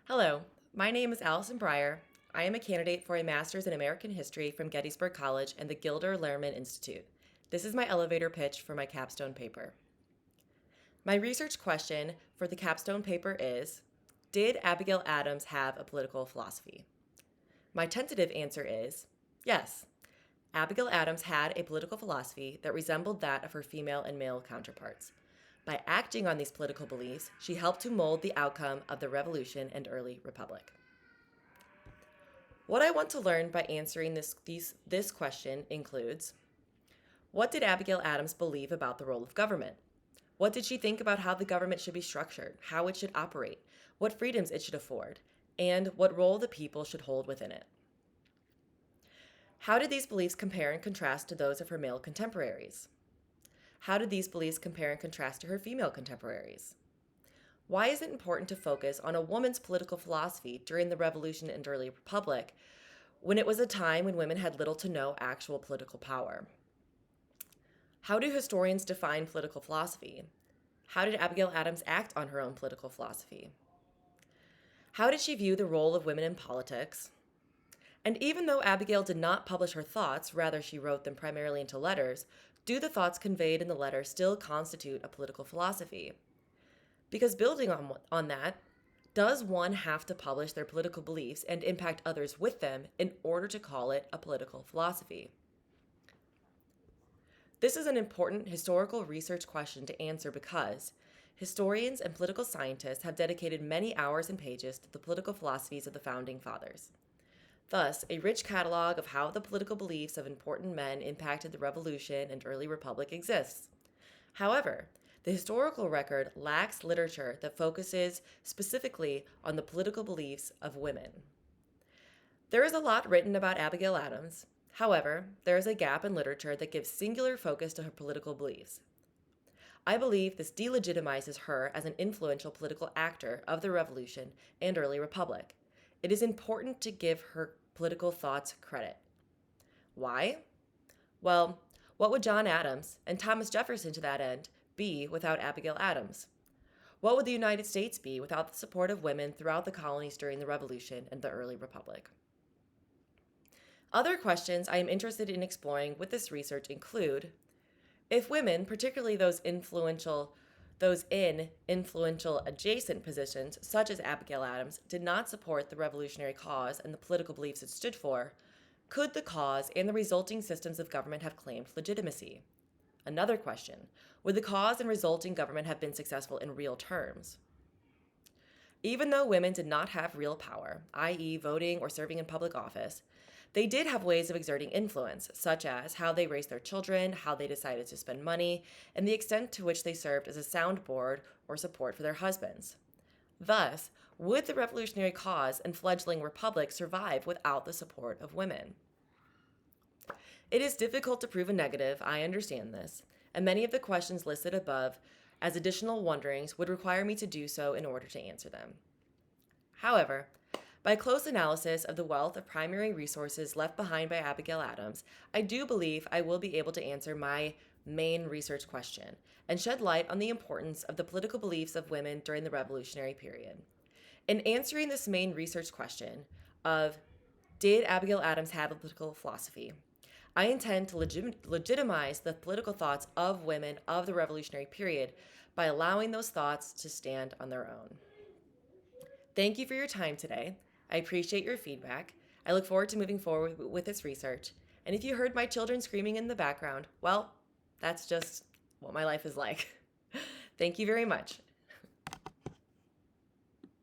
Hello, my name is Allison Bryar. I am a candidate for a Master's in American History from Gettysburg College and the Gilder Lehrman Institute. This is my elevator pitch for my capstone paper. My research question for the capstone paper is, did Abigail Adams have a political philosophy? My tentative answer is, yes. Abigail Adams had a political philosophy that resembled that of her female and male counterparts. By acting on these political beliefs, she helped to mold the outcome of the Revolution and early Republic. What I want to learn by answering this question includes, what did Abigail Adams believe about the role of government? What did she think about how the government should be structured, how it should operate, what freedoms it should afford, and what role the people should hold within it? How did these beliefs compare and contrast to those of her male contemporaries? How did these beliefs compare and contrast to her female contemporaries? Why is it important to focus on a woman's political philosophy during the Revolution and early Republic when it was a time when women had little to no actual political power? How do historians define political philosophy? How did Abigail Adams act on her own political philosophy? How did she view the role of women in politics? And even though Abigail did not publish her thoughts, rather she wrote them primarily into letters, do the thoughts conveyed in the letter still constitute a political philosophy? Because building on that, does one have to publish their political beliefs and impact others with them in order to call it a political philosophy? This is an important historical research question to answer because historians and political scientists have dedicated many hours and pages to the political philosophies of the Founding Fathers. Thus, a rich catalog of how the political beliefs of important men impacted the Revolution and early Republic exists. However, the historical record lacks literature that focuses specifically on the political beliefs of women. There is a lot written about Abigail Adams. However, there is a gap in literature that gives singular focus to her political beliefs. I believe this delegitimizes her as an influential political actor of the Revolution and early Republic. It is important to give her political thoughts credit. Why? Well, what would John Adams, and Thomas Jefferson to that end, be without Abigail Adams? What would the United States be without the support of women throughout the colonies during the Revolution and the early Republic? Other questions I am interested in exploring with this research include, if women, particularly those in influential adjacent positions, such as Abigail Adams, did not support the revolutionary cause and the political beliefs it stood for, could the cause and the resulting systems of government have claimed legitimacy? Another question, would the cause and resulting government have been successful in real terms? Even though women did not have real power, i.e., voting or serving in public office, they did have ways of exerting influence, such as how they raised their children, how they decided to spend money, and the extent to which they served as a soundboard or support for their husbands. Thus, would the revolutionary cause and fledgling republic survive without the support of women? It is difficult to prove a negative, I understand this, and many of the questions listed above as additional wonderings would require me to do so in order to answer them. However, by close analysis of the wealth of primary resources left behind by Abigail Adams, I do believe I will be able to answer my main research question and shed light on the importance of the political beliefs of women during the Revolutionary period. In answering this main research question of, did Abigail Adams have a political philosophy? I intend to legitimize the political thoughts of women of the Revolutionary period by allowing those thoughts to stand on their own. Thank you for your time today. I appreciate your feedback. I look forward to moving forward with this research. And if you heard my children screaming in the background, well, that's just what my life is like. Thank you very much.